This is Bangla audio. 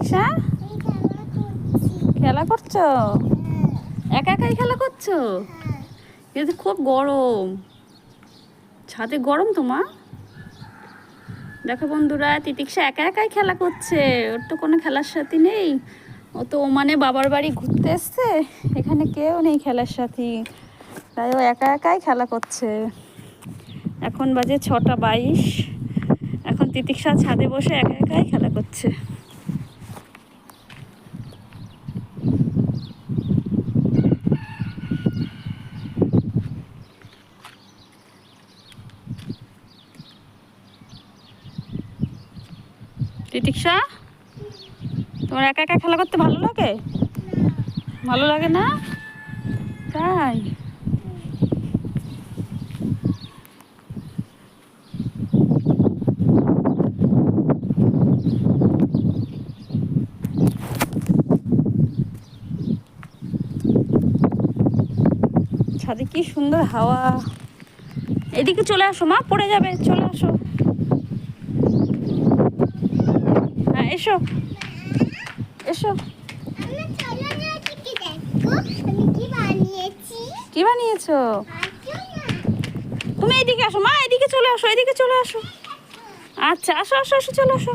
তিতিক্ষা খেলা করছো? একা একাই খেলা করছো? কিন্তু খুব গরম, ছাদে গরম তোমার। দেখো বন্ধুরা, তিতিক্ষা একা একাই খেলা করছে, ওর তো কোনো খেলার সাথী নেই। ও তো ওমানে বাবার বাড়ি ঘুরতে এসছে, এখানে কেউ নেই খেলার সাথী, তাই ও একা একাই খেলা করছে। এখন বাজে 6টা 22। এখন তিতিক্ষা ছাদে বসে একা একাই খেলা করছে। তিতিক্ষা, তোমার একা একা খেলা করতে ভালো লাগে? ভালো লাগে না? তাই? ছাদে কি সুন্দর হাওয়া। এদিকে চলে আসো মা, পড়ে যাবে, চলে আসো। হ্যাঁ এসো এসো। কি বানিয়েছো? তুমি এদিকে আসো মা, এদিকে চলে আসো, এদিকে চলে আসো। আচ্ছা আসো আসো আসো, চলে আসো।